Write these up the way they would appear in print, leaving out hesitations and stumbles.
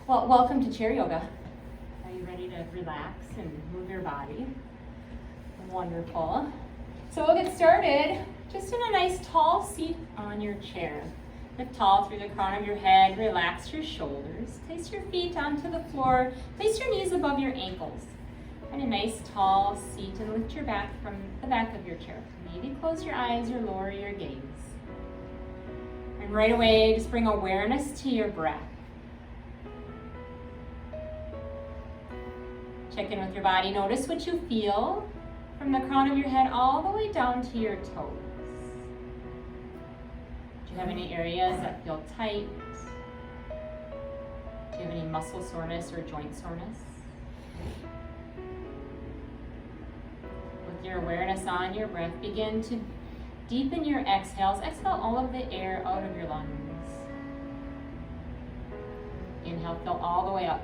Well, welcome to chair yoga. Are you ready to relax and move your body? Wonderful. So we'll get started just in a nice tall seat on your chair. Lift tall through the crown of your head, relax your shoulders. Place your feet onto the floor, place your knees above your ankles. Find a nice tall seat and lift your back from the back of your chair. Maybe close your eyes or lower your gaze. And right away, just bring awareness to your breath. Check in with your body. Notice what you feel from the crown of your head all the way down to your toes. Do you have any areas that feel tight? Do you have any muscle soreness or joint soreness? With your awareness on your breath, begin to deepen your exhales. Exhale all of the air out of your lungs. Inhale, fill all the way up.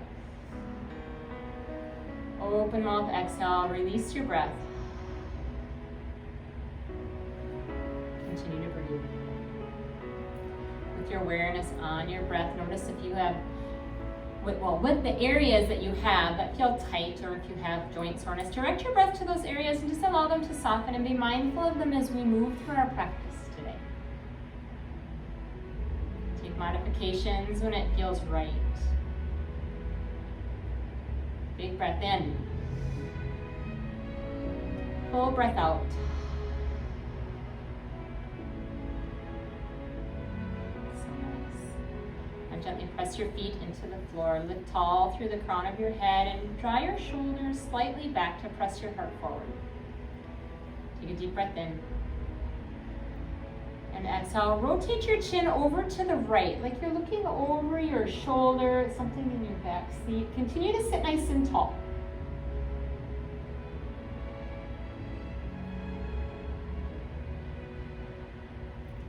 Open mouth, exhale, release your breath. Continue to breathe. With your awareness on your breath, notice if you have, with the areas that you have that feel tight, or if you have joint soreness, direct your breath to those areas and just allow them to soften, and be mindful of them as we move through our practice today. Take modifications when it feels right. Big breath in. Full breath out. So nice. And gently press your feet into the floor. Lift tall through the crown of your head and draw your shoulders slightly back to press your heart forward. Take a deep breath in. And exhale, rotate your chin over to the right, like you're looking over your shoulder, something in your back seat. Continue to sit nice and tall.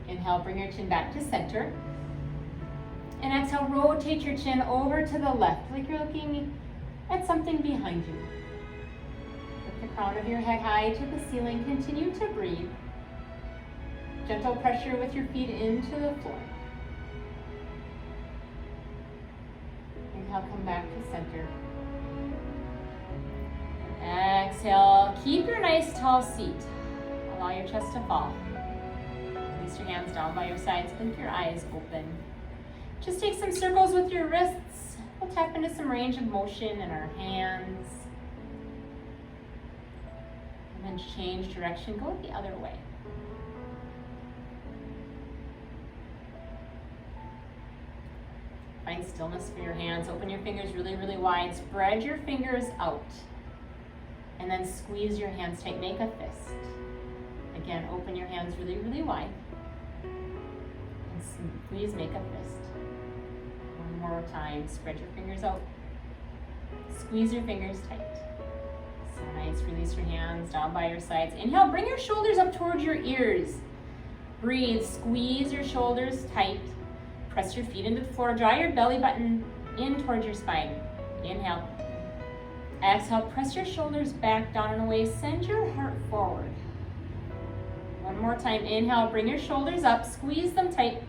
Inhale, bring your chin back to center. And exhale, rotate your chin over to the left, like you're looking at something behind you. Lift the crown of your head high to the ceiling. Continue to breathe. Gentle pressure with your feet into the floor. Inhale, come back to center. Exhale, keep your nice tall seat. Allow your chest to fall. Release your hands down by your sides, blink your eyes open. Just take some circles with your wrists. We'll tap into some range of motion in our hands. And then change direction, go the other way. Find stillness for your hands. Open your fingers really, really wide. Spread your fingers out. And then squeeze your hands tight. Make a fist. Again, open your hands really, really wide. And squeeze, make a fist. One more time. Spread your fingers out. Squeeze your fingers tight. So nice. Release your hands down by your sides. Inhale, bring your shoulders up towards your ears. Breathe. Squeeze your shoulders tight. Press your feet into the floor. Draw your belly button in towards your spine. Inhale. Exhale. Press your shoulders back, down and away. Send your heart forward. One more time. Inhale. Bring your shoulders up. Squeeze them tight.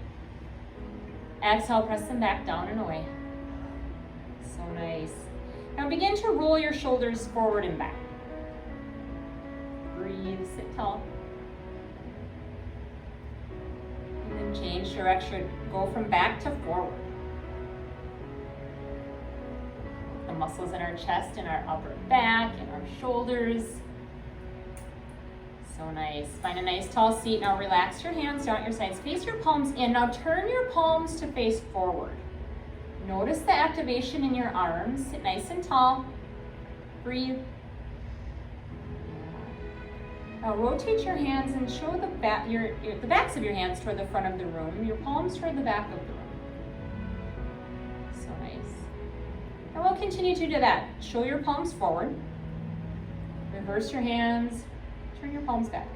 Exhale. Press them back, down and away. So nice. Now begin to roll your shoulders forward and back. Breathe. Sit tall. And then change direction. Go from back to forward. The muscles in our chest and our upper back and our shoulders. So nice. Find a nice tall seat. Now relax your hands down at your sides. Face your palms in. Now turn your palms to face forward. Notice the activation in your arms. Sit nice and tall. Breathe. Now rotate your hands and show the backs of your hands toward the front of the room, your palms toward the back of the room. So nice. And we'll continue to do that. Show your palms forward. Reverse your hands. Turn your palms back.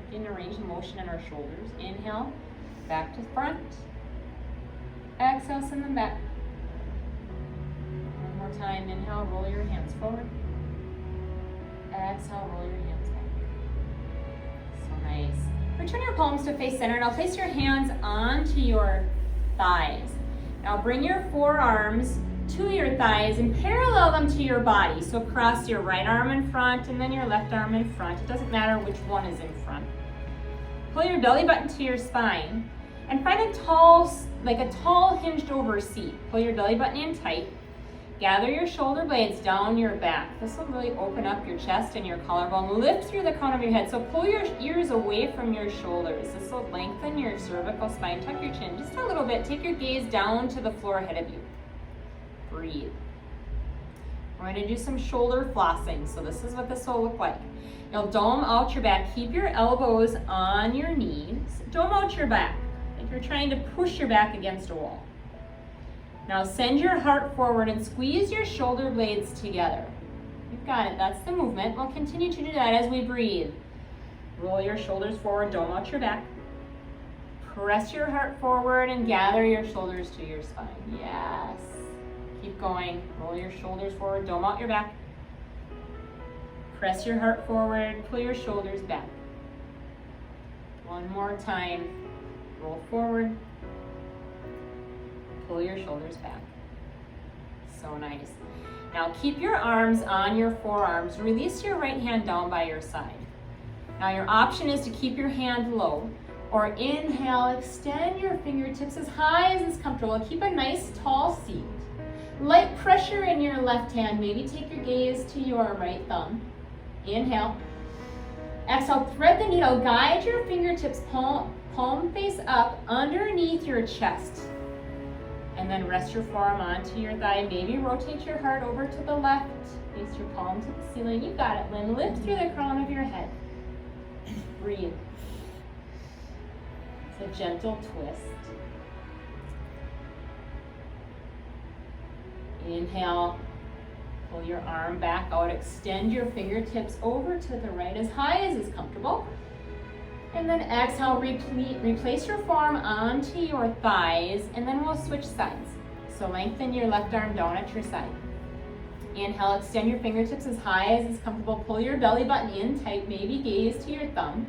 Begin to range of motion in our shoulders. Inhale, back to front. Exhale, send them back. One more time. Inhale, roll your hands forward. Exhale, roll your hands back. So nice. Return your palms to face center. Now place your hands onto your thighs. Now bring your forearms to your thighs and parallel them to your body. So cross your right arm in front and then your left arm in front. It doesn't matter which one is in front. Pull your belly button to your spine and find a tall hinged over seat. Pull your belly button in tight. Gather your shoulder blades down your back. This will really open up your chest and your collarbone. Lift through the crown of your head. So pull your ears away from your shoulders. This will lengthen your cervical spine. Tuck your chin just a little bit. Take your gaze down to the floor ahead of you. Breathe. We're going to do some shoulder flossing. So this is what this will look like. You'll dome out your back. Keep your elbows on your knees. Dome out your back. Like you're trying to push your back against a wall. Now send your heart forward and squeeze your shoulder blades together. You've got it. That's the movement. We'll continue to do that as we breathe. Roll your shoulders forward. Dome out your back. Press your heart forward and gather your shoulders to your spine. Yes. Keep going. Roll your shoulders forward. Dome out your back. Press your heart forward. Pull your shoulders back. One more time. Roll forward. Pull your shoulders back. So nice. Now keep your arms on your forearms. Release your right hand down by your side. Now your option is to keep your hand low, or inhale, extend your fingertips as high as is comfortable. Keep a nice tall seat. Light pressure in your left hand. Maybe take your gaze to your right thumb. Inhale. Exhale, thread the needle. Guide your fingertips palm face up underneath your chest. And then rest your forearm onto your thigh. Maybe rotate your heart over to the left. Face your palm to the ceiling. You got it, Lynn. Lift through the crown of your head. Breathe. It's a gentle twist. Inhale. Pull your arm back out. Extend your fingertips over to the right as high as is comfortable. And then exhale, replace your forearm onto your thighs, and then we'll switch sides. So lengthen your left arm down at your side. Inhale, extend your fingertips as high as is comfortable. Pull your belly button in tight, maybe gaze to your thumb.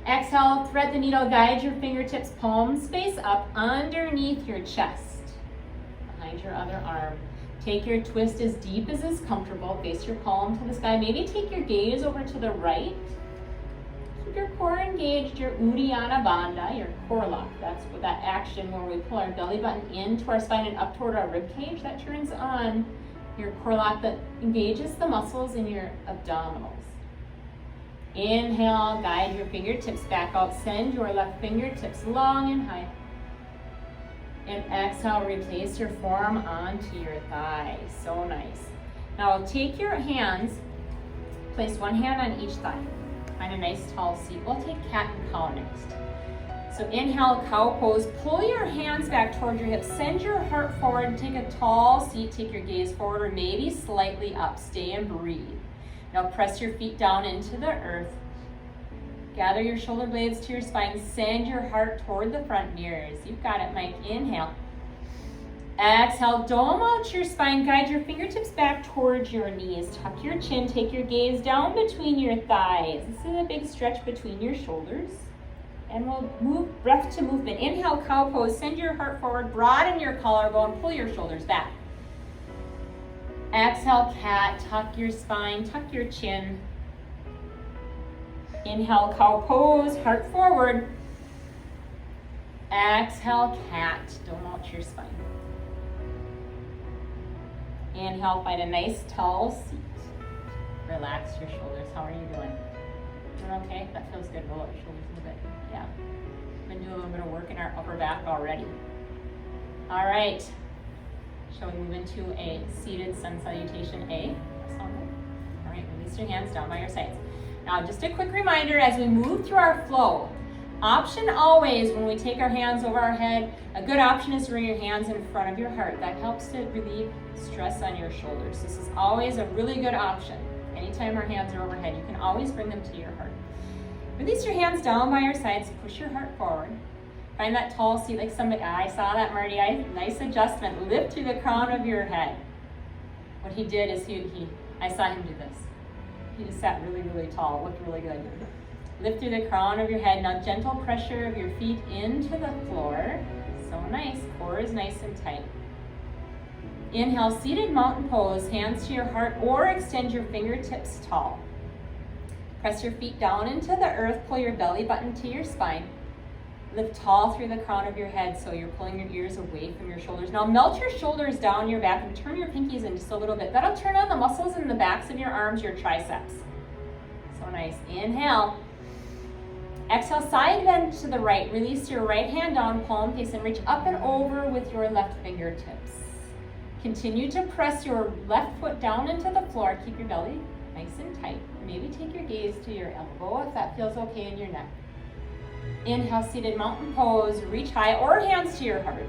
Exhale, thread the needle, guide your fingertips, palms face up underneath your chest, behind your other arm. Take your twist as deep as is comfortable. Face your palm to the sky. Maybe take your gaze over to the right. Keep your core engaged, your Uddiyana Bandha, your core lock. That's what that action where we pull our belly button into our spine and up toward our rib cage. That turns on your core lock that engages the muscles in your abdominals. Inhale, guide your fingertips back out. Send your left fingertips long and high. And exhale, replace your forearm onto your thigh. So nice. Now take your hands, place one hand on each thigh. Find a nice tall seat. We'll take cat and cow next. So inhale, cow pose. Pull your hands back towards your hips. Send your heart forward. Take a tall seat. Take your gaze forward or maybe slightly up. Stay and breathe. Now press your feet down into the earth. Gather your shoulder blades to your spine. Send your heart toward the front mirrors. You've got it, Mike. Inhale. Exhale, dome out your spine. Guide your fingertips back towards your knees. Tuck your chin. Take your gaze down between your thighs. This is a big stretch between your shoulders. And we'll move breath to movement. Inhale, cow pose. Send your heart forward. Broaden your collarbone. Pull your shoulders back. Exhale, cat. Tuck your spine. Tuck your chin. Inhale, cow pose. Heart forward. Exhale, cat. Dome out your spine. Inhale, find a nice tall seat. Relax your shoulders. How are you doing? Doing okay? That feels good. Roll out your shoulders a little bit. Yeah. Been doing a little bit of work in our upper back already. All right. Shall we move into a seated sun salutation A? Sound good? All right, release your hands down by your sides. Now, just a quick reminder as we move through our flow. Option always, when we take our hands over our head, a good option is to bring your hands in front of your heart. That helps to relieve stress on your shoulders. This is always a really good option. Anytime our hands are overhead, you can always bring them to your heart. Release your hands down by your sides. Push your heart forward. Find that tall seat like somebody. I saw that, Marty. Nice adjustment. Lift through the crown of your head. What he did is I saw him do this. He just sat really, really tall. It looked really good. Lift through the crown of your head. Now gentle pressure of your feet into the floor. So nice. Core is nice and tight. Inhale, seated mountain pose, hands to your heart, or extend your fingertips tall. Press your feet down into the earth, pull your belly button to your spine. Lift tall through the crown of your head so you're pulling your ears away from your shoulders. Now melt your shoulders down your back and turn your pinkies in just a little bit. That'll turn on the muscles in the backs of your arms, your triceps. So nice. Inhale. Exhale, side bend to the right. Release your right hand down, palm face, and reach up and over with your left fingertips. Continue to press your left foot down into the floor. Keep your belly nice and tight. Maybe take your gaze to your elbow if that feels okay in your neck. Inhale, seated mountain pose. Reach high or hands to your heart.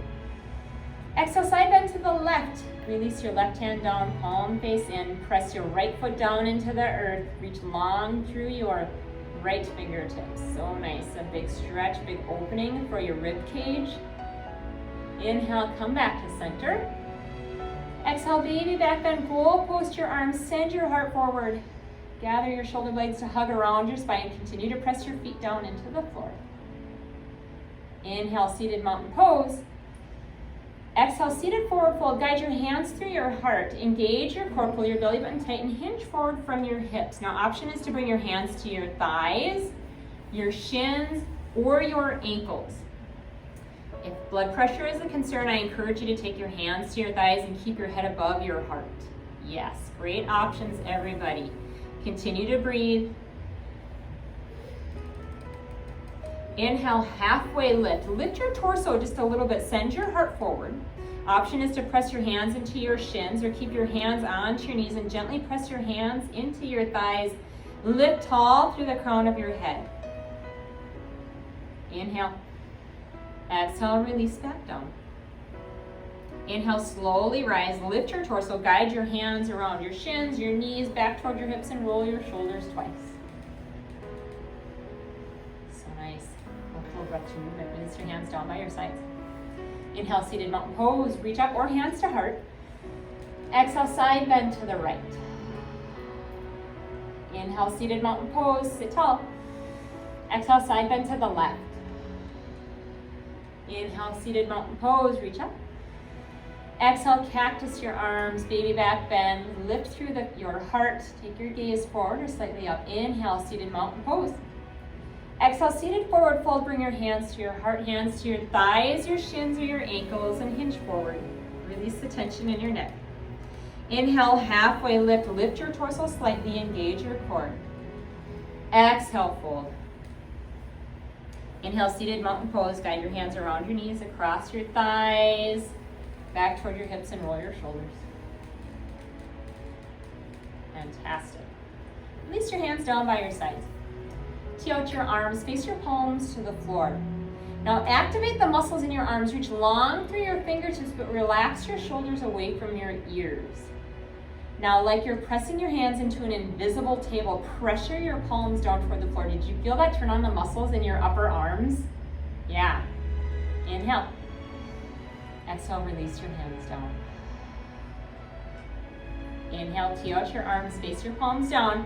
Exhale, side bend to the left. Release your left hand down, palm face in. Press your right foot down into the earth. Reach long through your right fingertips. So nice. A big stretch, big opening for your rib cage. Inhale, come back to center. Exhale, baby back bend, goal post your arms, send your heart forward. Gather your shoulder blades to hug around your spine. Continue to press your feet down into the floor. Inhale, seated mountain pose. Exhale, seated forward fold. Guide your hands through your heart. Engage your core, pull your belly button tight and hinge forward from your hips. Now, option is to bring your hands to your thighs, your shins, or your ankles. If blood pressure is a concern, I encourage you to take your hands to your thighs and keep your head above your heart. Yes, great options, everybody. Continue to breathe. Inhale, halfway lift. Lift your torso just a little bit. Send your heart forward. Option is to press your hands into your shins or keep your hands onto your knees and gently press your hands into your thighs. Lift tall through the crown of your head. Inhale. Exhale, release back down. Inhale, slowly rise. Lift your torso. Guide your hands around your shins, your knees, back toward your hips, and roll your shoulders twice. So nice. Full breath to movement. Release your hands down by your sides. Inhale, seated mountain pose. Reach up or hands to heart. Exhale, side bend to the right. Inhale, seated mountain pose. Sit tall. Exhale, side bend to the left. Inhale, seated mountain pose, reach up. Exhale, cactus your arms, baby back bend. Lift through your heart. Take your gaze forward or slightly up. Inhale, seated mountain pose. Exhale, seated forward fold. Bring your hands to your heart, hands to your thighs, your shins or your ankles, and hinge forward. Release the tension in your neck. Inhale, halfway lift. Lift your torso slightly, engage your core. Exhale, fold. Inhale, seated mountain pose. Guide your hands around your knees, across your thighs, back toward your hips, and roll your shoulders. Fantastic. Release your hands down by your sides. Tee out your arms, face your palms to the floor. Now activate the muscles in your arms. Reach long through your fingertips, but relax your shoulders away from your ears. Now, like you're pressing your hands into an invisible table, pressure your palms down toward the floor. Did you feel that turn on the muscles in your upper arms? Yeah. Inhale. Exhale, release your hands down. Inhale, tee out your arms, face your palms down.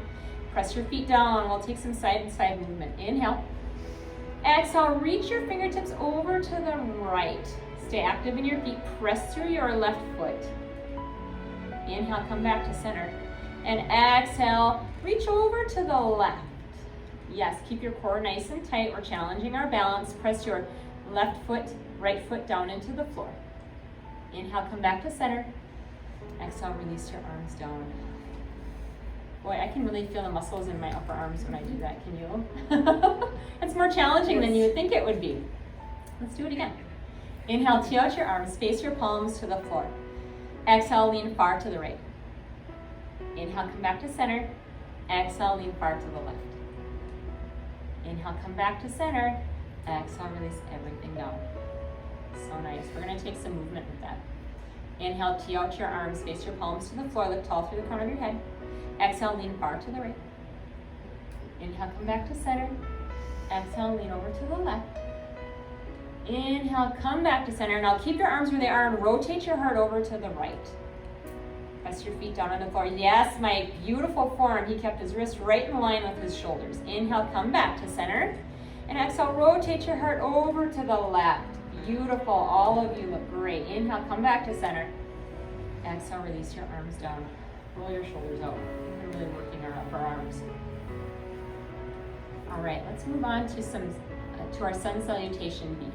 Press your feet down. We'll take some side-to-side movement. Inhale. Exhale, reach your fingertips over to the right. Stay active in your feet. Press through your left foot. Inhale, come back to center. And exhale, reach over to the left. Yes, keep your core nice and tight. We're challenging our balance. Press your left foot, right foot down into the floor. Inhale, come back to center. Exhale, release your arms down. Boy, I can really feel the muscles in my upper arms when I do that. Can you? It's more challenging than you would think it would be. Let's do it again. Inhale, tee out your arms, face your palms to the floor. Exhale, lean far to the right. Inhale, come back to center. Exhale, lean far to the left. Inhale, come back to center. Exhale, release everything down. So nice. We're going to take some movement with that. Inhale, tee out your arms, face your palms to the floor, lift tall through the crown of your head. Exhale, lean far to the right. Inhale, come back to center. Exhale, lean over to the left. Inhale, come back to center. Now keep your arms where they are and rotate your heart over to the right. Press your feet down on the floor. Yes, my beautiful form. He kept his wrist right in line with his shoulders. Inhale, come back to center. And exhale, rotate your heart over to the left. Beautiful. All of you look great. Inhale, come back to center. Exhale, release your arms down. Roll your shoulders out. We're really working our upper arms. All right, let's move on to to our sun salutation V.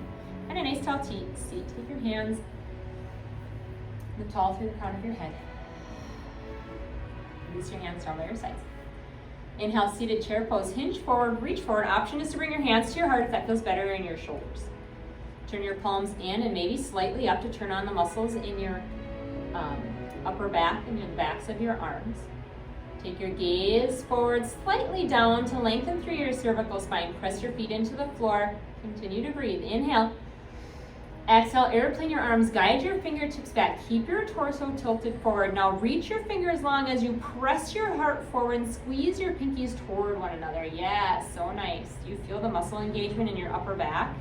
And a nice tall seat. Take your hands, lift tall through the crown of your head. Release your hands down by your sides. Inhale, seated chair pose. Hinge forward, reach forward. Option is to bring your hands to your heart if that feels better in your shoulders. Turn your palms in and maybe slightly up to turn on the muscles in your upper back and the backs of your arms. Take your gaze forward, slightly down to lengthen through your cervical spine. Press your feet into the floor. Continue to breathe. Inhale. Exhale, airplane your arms. Guide your fingertips back. Keep your torso tilted forward. Now reach your fingers long as you press your heart forward and squeeze your pinkies toward one another. Yes, so nice. Do you feel the muscle engagement in your upper back?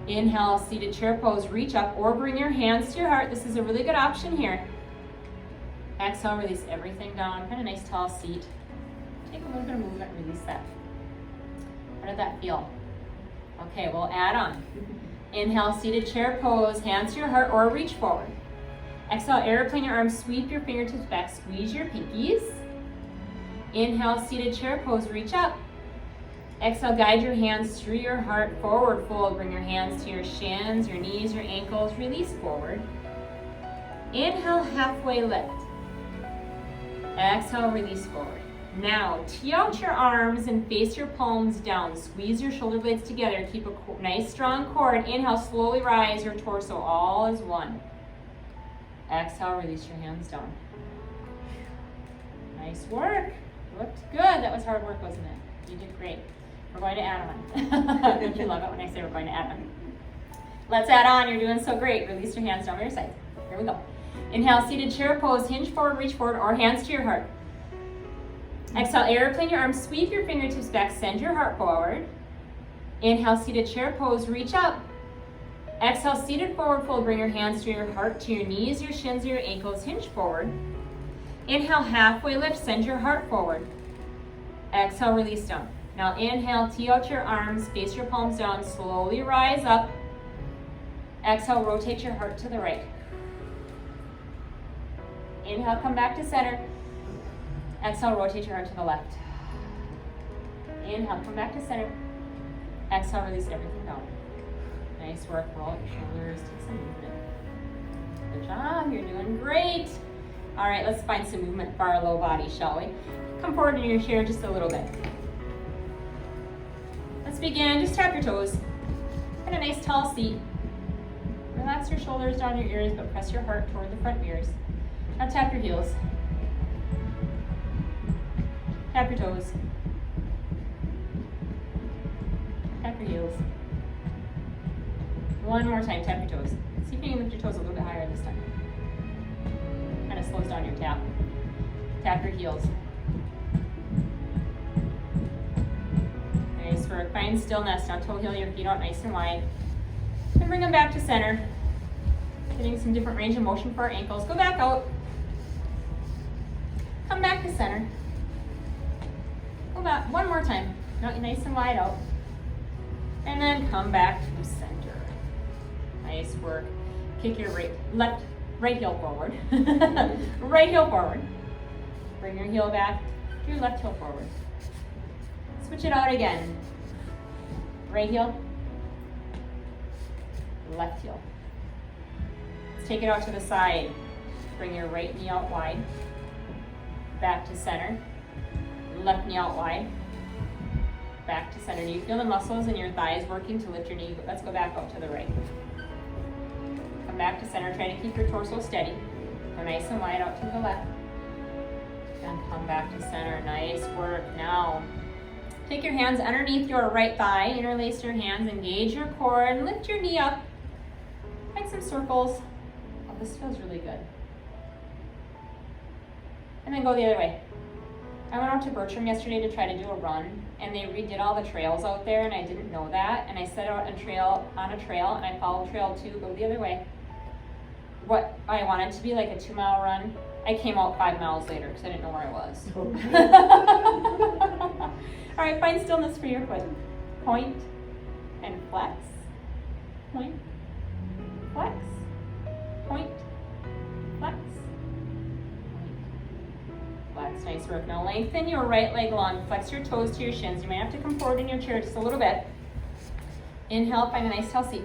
Inhale, seated chair pose. Reach up or bring your hands to your heart. This is a really good option here. Exhale, release everything down. Find a nice tall seat. Take a little bit of movement, release that. How did that feel? Okay, we'll add on. Inhale, seated chair pose, hands to your heart or reach forward. Exhale, airplane your arms, sweep your fingertips back, squeeze your pinkies. Inhale, seated chair pose, reach up. Exhale, guide your hands through your heart, forward fold. Bring your hands to your shins, your knees, your ankles, release forward. Inhale, halfway lift. Exhale, release forward. Now, tee out your arms and face your palms down. Squeeze your shoulder blades together. Keep a nice strong core. And inhale, slowly rise your torso all as one. Exhale, release your hands down. Nice work. Looked good. That was hard work, wasn't it? You did great. We're going to add on. Don't you love it when I say we're going to add on? Let's add on. You're doing so great. Release your hands down by your sides. Here we go. Inhale, seated chair pose. Hinge forward, reach forward, or hands to your heart. Exhale, airplane your arms, sweep your fingertips back, send your heart forward. Inhale, seated chair pose, reach up. Exhale, seated forward fold, bring your hands to your heart, to your knees, your shins, your ankles, hinge forward. Inhale, halfway lift, send your heart forward. Exhale, release down. Now inhale, tee out your arms, face your palms down, slowly rise up. Exhale, rotate your heart to the right. Inhale, come back to center. Exhale, rotate your heart to the left. Inhale, come back to center. Exhale, release everything down. Nice work, roll your shoulders, take some movement. Good job, you're doing great. All right, let's find some movement for our low body, shall we? Come forward in your chair just a little bit. Let's begin, just tap your toes. Find a nice tall seat. Relax your shoulders down your ears, but press your heart toward the front ears. Now tap your heels. Tap your toes. Tap your heels. One more time, tap your toes. See if you can lift your toes a little bit higher this time. Kind of slows down your tap. Tap your heels. Nice work. Find stillness. Now toe heel your feet out nice and wide. And bring them back to center. Getting some different range of motion for our ankles. Go back out. Come back to center. Go back one more time. Now nice and wide out. And then come back to center. Nice work. Kick your right heel forward. Right heel forward. Bring your heel back. Your left heel forward. Switch it out again. Right heel. Left heel. Let's take it out to the side. Bring your right knee out wide. Back to center. Left knee out wide. Back to center. Do you feel the muscles in your thighs working to lift your knee? Let's go back out to the right. Come back to center. Try to keep your torso steady. Go nice and wide out to the left. And come back to center. Nice work. Now, take your hands underneath your right thigh. Interlace your hands. Engage your core and lift your knee up. Find some circles. Oh, this feels really good. And then go the other way. I went out to Bertram yesterday to try to do a run, and they redid all the trails out there, and I didn't know that. And I set out on a trail, and I followed trail 2, go the other way. What I wanted to be like a 2-mile run, I came out 5 miles later because I didn't know where I was. All right, find stillness for your foot. Point and flex. Point, flex, point, Relax, nice work. Now lengthen your right leg long, flex your toes to your shins. You may have to come forward in your chair just a little bit. Inhale, find a nice tall seat.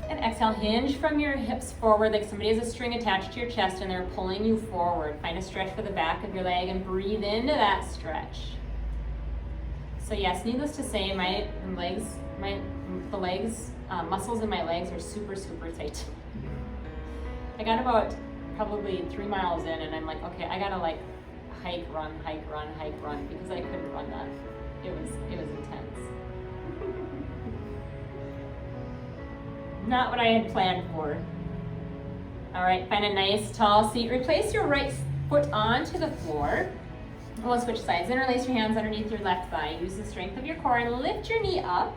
And exhale, hinge from your hips forward like somebody has a string attached to your chest and they're pulling you forward. Find a stretch for the back of your leg and breathe into that stretch. So yes, needless to say, muscles in my legs are super, super tight. I got about probably 3 miles in and I'm like, okay, I gotta like hike, run, because I couldn't run that. It was intense. Not what I had planned for. All right, find a nice tall seat. Replace your right foot onto the floor. We'll switch sides. Interlace your hands underneath your left thigh. Use the strength of your core and lift your knee up.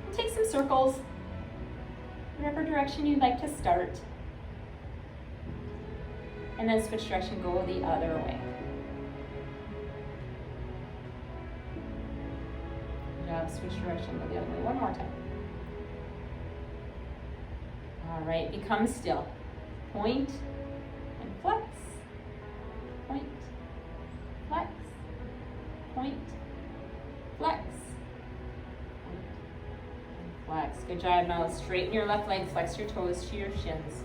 And take some circles, whatever direction you'd like to start. And then switch direction, go the other way. Good job, switch direction, go the other way. One more time. All right, become still. Point and flex. Point, flex, point, flex, point, and flex. Good job. Now straighten your left leg, flex your toes to your shins.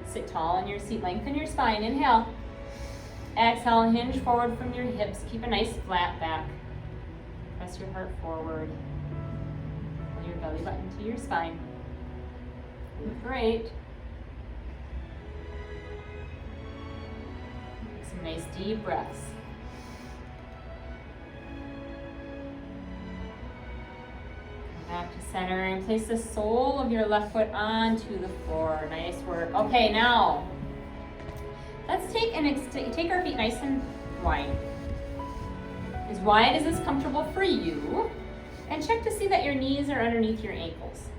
Sit tall in your seat, lengthen your spine. Inhale. Exhale, hinge forward from your hips. Keep a nice flat back. Press your heart forward. Pull your belly button to your spine. Great. Take some nice deep breaths. Come back to center and place the sole of your left foot onto the floor. Nice work. Okay, now let's take our feet nice and wide. As wide as is comfortable for you. And check to see that your knees are underneath your ankles.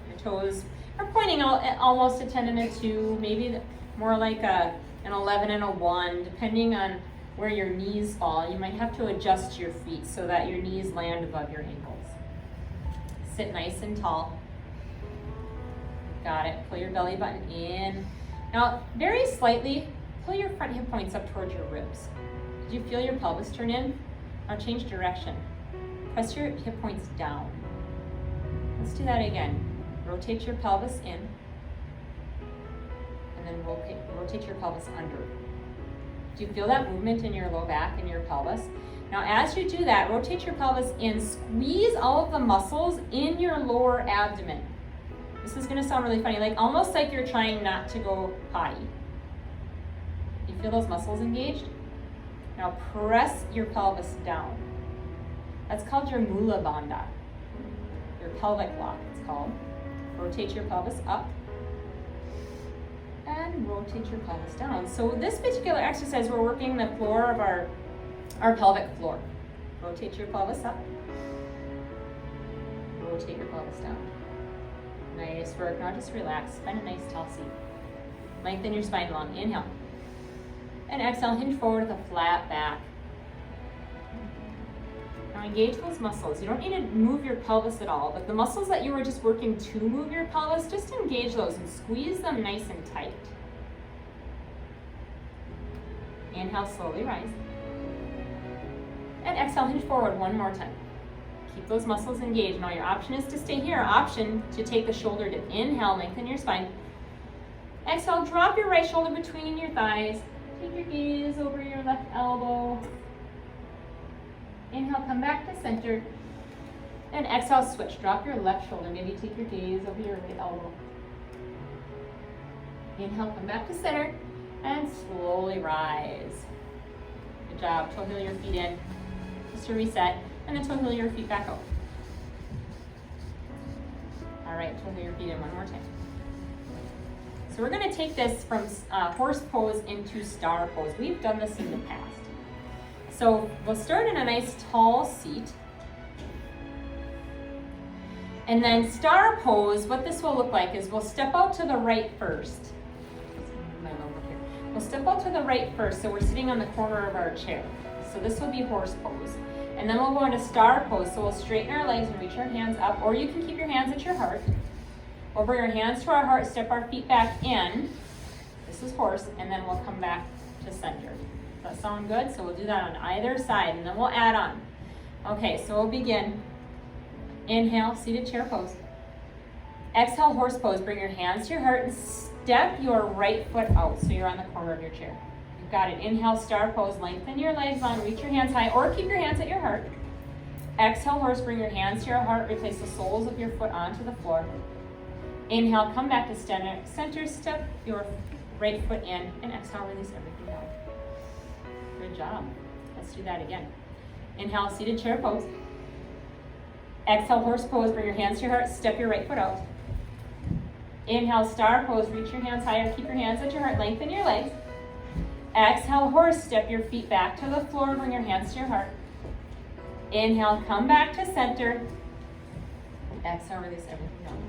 Your toes are pointing out at almost a 10 and a 2, maybe more like an 11 and a 1, depending on where your knees fall. You might have to adjust your feet so that your knees land above your ankles. Sit nice and tall. Got it. Pull your belly button in. Now, very slightly, pull your front hip points up towards your ribs. Did you feel your pelvis turn in? Now change direction. Press your hip points down. Let's do that again. Rotate your pelvis in, and then rotate your pelvis under. Do you feel that movement in your low back and your pelvis? Now as you do that, rotate your pelvis in, squeeze all of the muscles in your lower abdomen. This is gonna sound really funny, like almost like you're trying not to go potty. You feel those muscles engaged? Now press your pelvis down. That's called your Mula Bandha, your pelvic lock it's called. Rotate your pelvis up and rotate your pelvis down. So this particular exercise, we're working the floor of our pelvic floor. Rotate your pelvis up, rotate your pelvis down. Nice work. Now just relax. Find a nice tall seat. Lengthen your spine long. Inhale. And exhale, hinge forward with a flat back. Now engage those muscles. You don't need to move your pelvis at all, but the muscles that you were just working to move your pelvis, just engage those and squeeze them nice and tight. Inhale, slowly rise. And exhale, hinge forward one more time. Keep those muscles engaged. Now your option is to stay here. Option to take the shoulder dip. Inhale, lengthen your spine. Exhale, drop your right shoulder between your thighs. Take your gaze over your left elbow. Inhale, come back to center. And exhale, switch. Drop your left shoulder. Maybe take your gaze over your right elbow. Inhale, come back to center. And slowly rise. Good job. Toe heel your feet in. Just to reset. And then toe heel your feet back out. All right, toe heel your feet in one more time. So we're going to take this from horse pose into star pose. We've done this in the past. So we'll start in a nice tall seat. And then star pose, what this will look like is we'll step out to the right first. We'll step out to the right first, so we're sitting on the corner of our chair. So this will be horse pose. And then we'll go into star pose, so we'll straighten our legs and reach our hands up, or you can keep your hands at your heart. We'll bring our hands to our heart, step our feet back in. This is horse, and then we'll come back to center. Does that sound good? So we'll do that on either side, and then we'll add on. Okay, so we'll begin. Inhale, seated chair pose. Exhale, horse pose. Bring your hands to your heart and step your right foot out so you're on the corner of your chair. You've got it. Inhale, star pose. Lengthen your legs long. Reach your hands high or keep your hands at your heart. Exhale, horse. Bring your hands to your heart. Replace the soles of your foot onto the floor. Inhale, come back to center. Step your right foot in. And exhale, release everything down. Good job. Let's do that again. Inhale, seated chair pose. Exhale, horse pose. Bring your hands to your heart. Step your right foot out. Inhale, star pose. Reach your hands higher. Keep your hands at your heart. Lengthen your legs. Exhale, horse. Step your feet back to the floor. Bring your hands to your heart. Inhale, come back to center. Exhale, release everything down.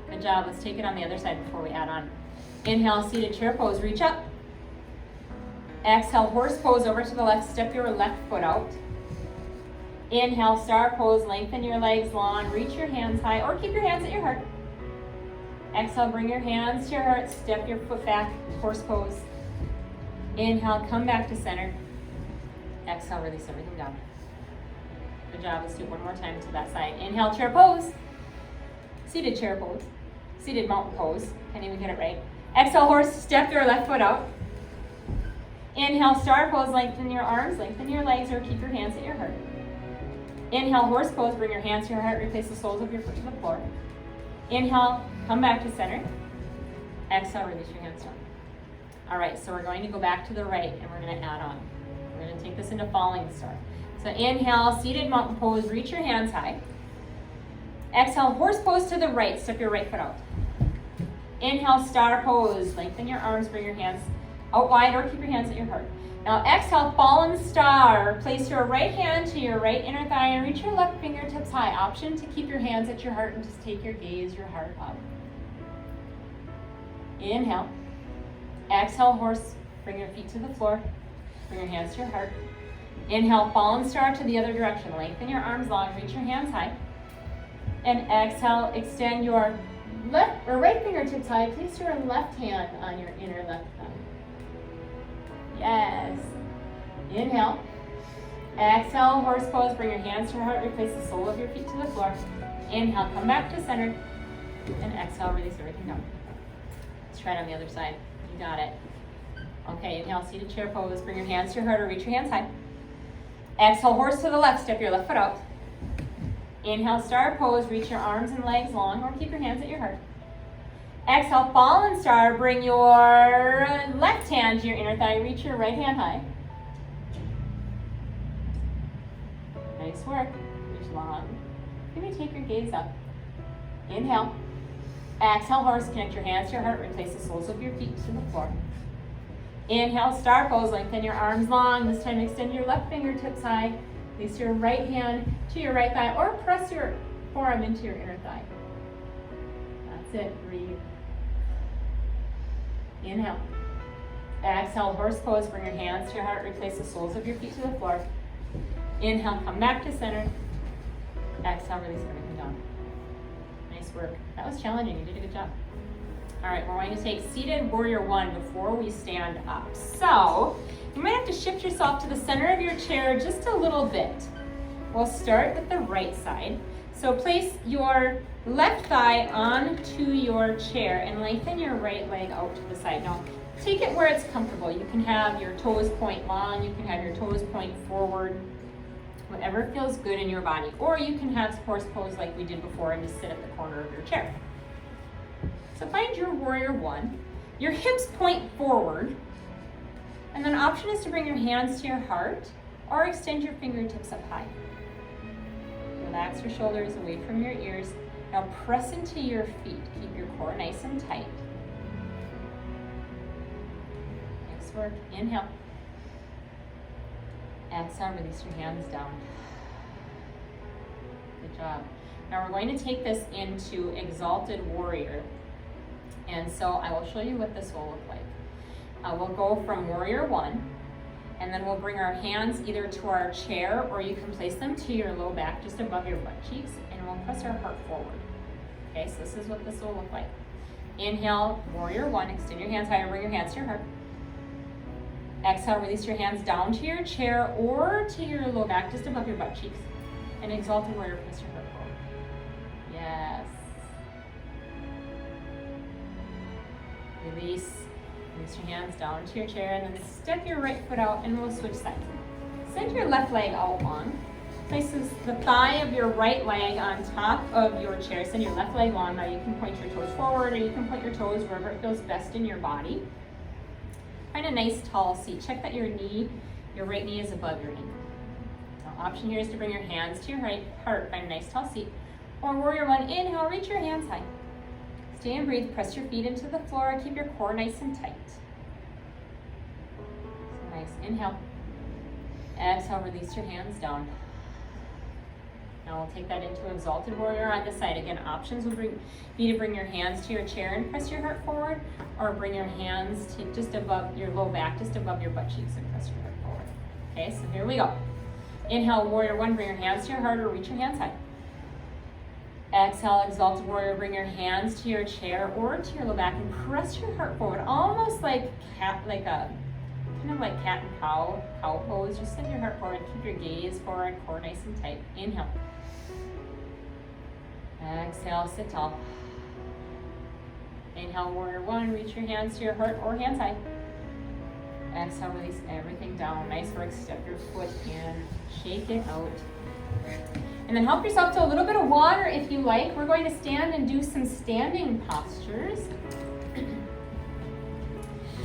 Good job. Let's take it on the other side before we add on. Inhale, seated chair pose. Reach up. Exhale, horse pose over to the left. Step your left foot out. Inhale, star pose. Lengthen your legs long. Reach your hands high or keep your hands at your heart. Exhale, bring your hands to your heart. Step your foot back. Horse pose. Inhale, come back to center. Exhale, release everything down. Good job. Let's do it one more time to that side. Inhale, chair pose. Seated chair pose. Seated mountain pose. Can't even get it right. Exhale, horse. Step your left foot out. Inhale, star pose. Lengthen your arms. Lengthen your legs or keep your hands at your heart. Inhale, horse pose. Bring your hands to your heart. Replace the soles of your foot to the floor. Inhale, come back to center. Exhale, release your hands down. All right, so we're going to go back to the right and we're going to add on. We're going to take this into falling star. So inhale, seated mountain pose. Reach your hands high. Exhale, horse pose to the right. Step your right foot out. Inhale, star pose. Lengthen your arms. Bring your hands out wide or keep your hands at your heart. Now exhale, fallen star. Place your right hand to your right inner thigh and reach your left fingertips high. Option to keep your hands at your heart and just take your gaze, your heart up. Inhale. Exhale, horse. Bring your feet to the floor. Bring your hands to your heart. Inhale, fallen star to the other direction. Lengthen your arms long. Reach your hands high. And exhale, extend your left or right fingertips high. Place your left hand on your inner left thigh. Yes. Inhale. Exhale, horse pose. Bring your hands to your heart. Replace the sole of your feet to the floor. Inhale, come back to center. And exhale, release everything down. Let's try it on the other side. You got it. Okay, inhale, seated chair pose. Bring your hands to your heart or reach your hands high. Exhale, horse to the left. Step your left foot out. Inhale, star pose. Reach your arms and legs long or keep your hands at your heart. Exhale, fallen star. Bring your left hand to your inner thigh. Reach your right hand high. Nice work. Reach long. Maybe take your gaze up. Inhale. Exhale, horse. Connect your hands to your heart. Replace the soles of your feet to the floor. Inhale, star pose. Lengthen your arms long. This time extend your left fingertips high. Place your right hand to your right thigh or press your forearm into your inner thigh. That's it. Breathe. Inhale. Exhale, horse pose. Bring your hands to your heart. Replace the soles of your feet to the floor. Inhale, come back to center. Exhale, release everything down. Nice work. That was challenging. You did a good job. All right, we're going to take seated warrior one before we stand up. So you might have to shift yourself to the center of your chair just a little bit. We'll start with the right side. So place your left thigh onto your chair and lengthen your right leg out to the side. Now, take it where it's comfortable. You can have your toes point long, you can have your toes point forward, whatever feels good in your body. Or you can have horse pose like we did before and just sit at the corner of your chair. So find your warrior one. Your hips point forward. And then the option is to bring your hands to your heart or extend your fingertips up high. Relax your shoulders away from your ears. Now press into your feet. Keep your core nice and tight. Nice work. Inhale. Exhale, release your hands down. Good job. Now we're going to take this into Exalted Warrior. And so I will show you what this will look like. We'll go from warrior one, and then we'll bring our hands either to our chair or you can place them to your low back just above your butt cheeks, and we'll press our heart forward. Okay, so this is what this will look like. Inhale, warrior one, extend your hands higher, bring your hands to your heart. Exhale, release your hands down to your chair or to your low back, just above your butt cheeks. And exalted warrior, press your heart forward. Yes. Release. Release your hands down to your chair and then step your right foot out and we'll switch sides. Send your left leg out long. Place the thigh of your right leg on top of your chair. Send your left leg long. Now you can point your toes forward or you can point your toes wherever it feels best in your body. Find a nice tall seat. Check that your right knee is above your knee. Now option here is to bring your hands to your right heart. Find a nice tall seat. Or warrior one, inhale, reach your hands high. Stay and breathe, press your feet into the floor, keep your core nice and tight. So nice, inhale. Exhale, release your hands down. Now we'll take that into exalted warrior on this side. Again, options will be to bring your hands to your chair and press your heart forward, or bring your hands to just above your low back, just above your butt cheeks and press your heart forward. Okay, so here we go. Inhale, warrior one, bring your hands to your heart or reach your hands high. Exhale, exalted warrior, bring your hands to your chair or to your low back and press your heart forward, almost like cat and cow pose. Just send your heart forward, keep your gaze forward, core nice and tight. Inhale. Exhale, sit tall. Inhale, warrior one, reach your hands to your heart or hands high. Exhale, release everything down. Nice work, step your foot in, shake it out. And then help yourself to a little bit of water if you like. We're going to stand and do some standing postures.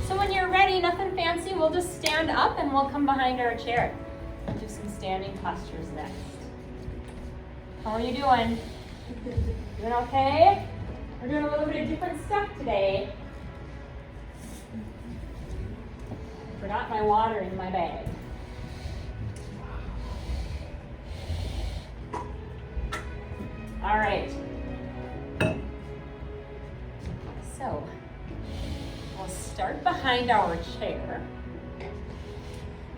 So when you're ready, nothing fancy, we'll just stand up and we'll come behind our chair and do some standing postures next. How are you doing? Doing okay? We're doing a little bit of different stuff today. Forgot my water in my bag. All right. So we'll start behind our chair.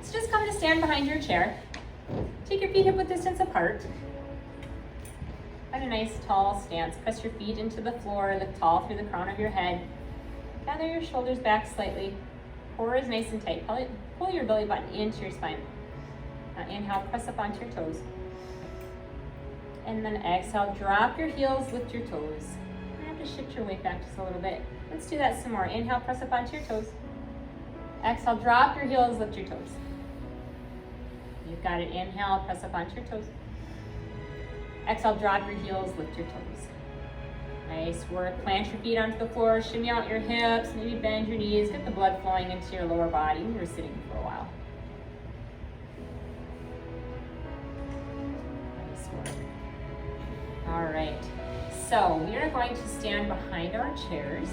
So just come to stand behind your chair. Take your feet hip-width distance apart. Find a nice tall stance. Press your feet into the floor. Look tall through the crown of your head. Gather your shoulders back slightly. Core is nice and tight. Pull your belly button into your spine. Inhale, press up onto your toes. And then exhale, drop your heels, lift your toes. You have to shift your weight back just a little bit. Let's do that some more. Inhale, press up onto your toes. Exhale, drop your heels, lift your toes. You've got it. Inhale, press up onto your toes. Exhale, drop your heels, lift your toes. Nice work. Plant your feet onto the floor, shimmy out your hips, maybe bend your knees, get the blood flowing into your lower body. We were sitting for a while. Nice work. All right, so we are going to stand behind our chairs.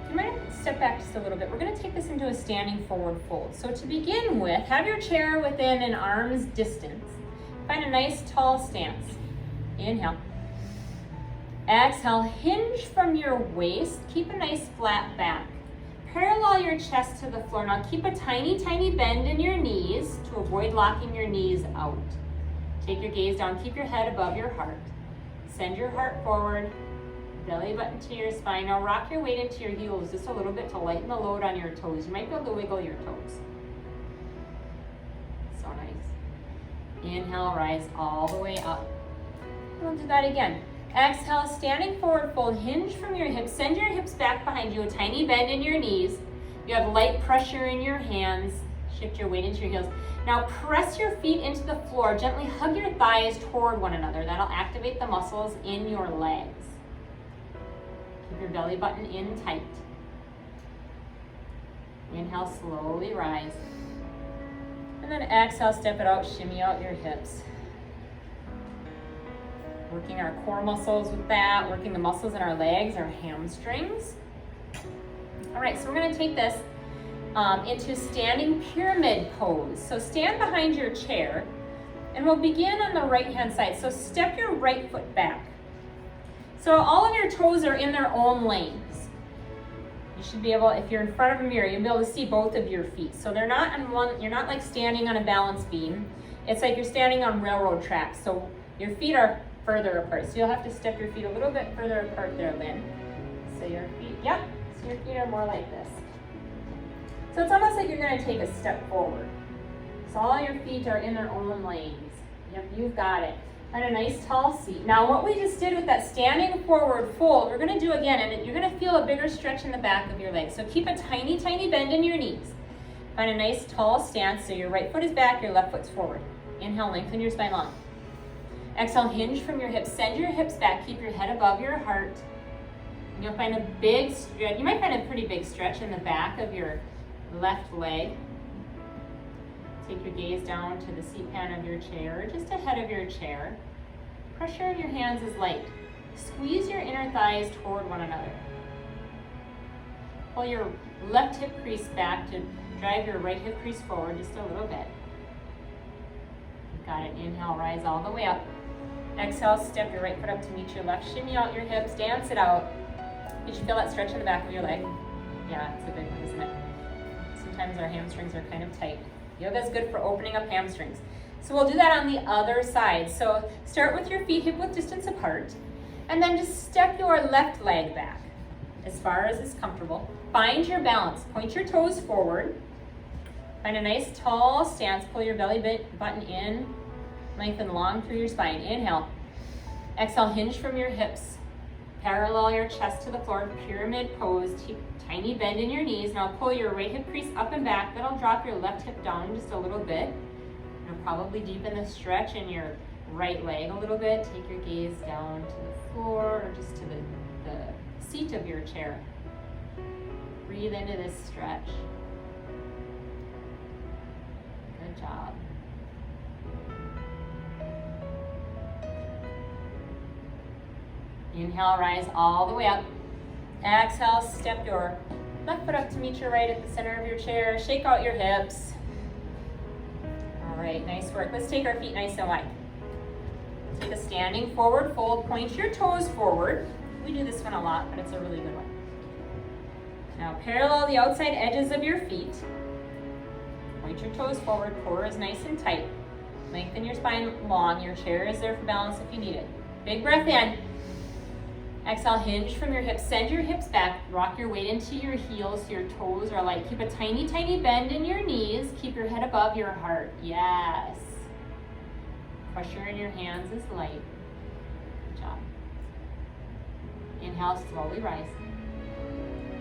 You might have to step back just a little bit. We're going to take this into a standing forward fold. So to begin with, have your chair within an arm's distance. Find a nice tall stance. Inhale. Exhale, hinge from your waist. Keep a nice flat back. Parallel your chest to the floor. Now keep a tiny, tiny bend in your knees to avoid locking your knees out. Take your gaze down, keep your head above your heart. Send your heart forward, belly button to your spine. Now rock your weight into your heels just a little bit to lighten the load on your toes. You might be able to wiggle your toes. So nice. Inhale, rise all the way up. We'll do that again. Exhale, standing forward fold, hinge from your hips. Send your hips back behind you, a tiny bend in your knees. You have light pressure in your hands. Shift your weight into your heels. Now press your feet into the floor. Gently hug your thighs toward one another. That'll activate the muscles in your legs. Keep your belly button in tight. Inhale, slowly rise. And then exhale, step it out, shimmy out your hips. Working our core muscles with that, working the muscles in our legs, our hamstrings. All right, so we're gonna take this into standing pyramid pose. So stand behind your chair and we'll begin on the right hand side. So step your right foot back. So all of your toes are in their own lanes. You should be able, if you're in front of a mirror, you'll be able to see both of your feet. So they're not on one, you're not like standing on a balance beam. It's like you're standing on railroad tracks. So your feet are further apart. So you'll have to step your feet a little bit further apart there, Lynn. So your feet, yep, so your feet are more like this. So it's almost like you're gonna take a step forward. So all your feet are in their own lanes. Yep, you've got it. And a nice tall seat. Now what we just did with that standing forward fold, we're gonna do again, and you're gonna feel a bigger stretch in the back of your legs. So keep a tiny, tiny bend in your knees. Find a nice tall stance, so your right foot is back, your left foot's forward. Inhale, lengthen your spine long. Exhale, hinge from your hips, send your hips back, keep your head above your heart. And you'll find a big stretch, you might find a pretty big stretch in the back of your left leg. Take your gaze down to the seat pan of your chair, just ahead of your chair. Pressure in your hands is light. Squeeze your inner thighs toward one another. Pull your left hip crease back to drive your right hip crease forward just a little bit. Got it. Inhale, rise all the way up. Exhale, step your right foot up to meet your left. Shimmy out your hips, dance it out. Did you feel that stretch in the back of your leg? Yeah, it's a big one, isn't it? Sometimes our hamstrings are kind of tight. Yoga is good for opening up hamstrings. So we'll do that on the other side. So start with your feet hip width distance apart, and then just step your left leg back as far as is comfortable. Find your balance. Point your toes forward. Find a nice tall stance. Pull your belly button in. Lengthen long through your spine. Inhale. Exhale, hinge from your hips. Parallel your chest to the floor. Pyramid pose. Tiny bend in your knees. Now pull your right hip crease up and back. That'll drop your left hip down just a little bit. You'll probably deepen the stretch in your right leg a little bit. Take your gaze down to the floor or just to the seat of your chair. Breathe into this stretch. Good job. Inhale, rise all the way up. Exhale, step your left foot up to meet your right at the center of your chair. Shake out your hips. All right, nice work. Let's take our feet nice and wide. Take a standing forward fold. Point your toes forward. We do this one a lot, but it's a really good one. Now parallel the outside edges of your feet. Point your toes forward. Core is nice and tight. Lengthen your spine long. Your chair is there for balance if you need it. Big breath in. Exhale, hinge from your hips. Send your hips back. Rock your weight into your heels so your toes are light. Keep a tiny, tiny bend in your knees. Keep your head above your heart. Yes. Pressure in your hands is light. Good job. Inhale, slowly rise.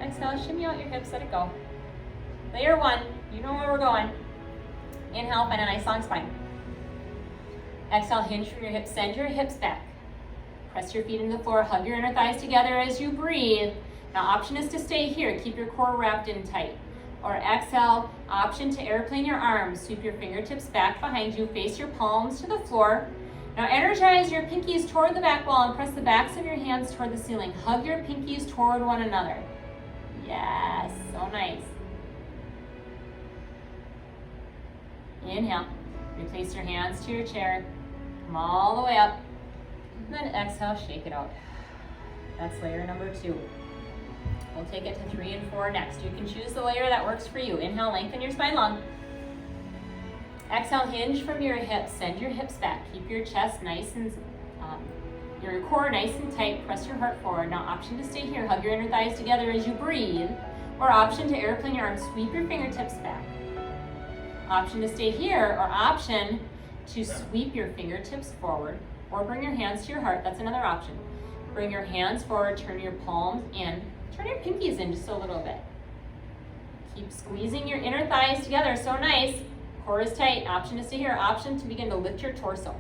Exhale, shimmy out your hips, let it go. Layer one, you know where we're going. Inhale, find a nice long spine. Exhale, hinge from your hips. Send your hips back. Press your feet into the floor, hug your inner thighs together as you breathe. Now option is to stay here, keep your core wrapped in tight. Or exhale, option to airplane your arms. Sweep your fingertips back behind you, face your palms to the floor. Now energize your pinkies toward the back wall and press the backs of your hands toward the ceiling. Hug your pinkies toward one another. Yes, so nice. Inhale, replace your hands to your chair. Come all the way up. And then exhale, shake it out. That's layer number 2. We'll take it to 3 and 4 next. You can choose the layer that works for you. Inhale, lengthen your spine long. Exhale, hinge from your hips. Send your hips back. Keep your chest nice and, your core nice and tight. Press your heart forward. Now option to stay here. Hug your inner thighs together as you breathe. Or option to airplane your arms. Sweep your fingertips back. Option to stay here, or option to sweep your fingertips forward. Or bring your hands to your heart. That's another option. Bring your hands forward, turn your palms in. Turn your pinkies in just a little bit. Keep squeezing your inner thighs together. So nice. Core is tight. Option to stay here. Option to begin to lift your torso.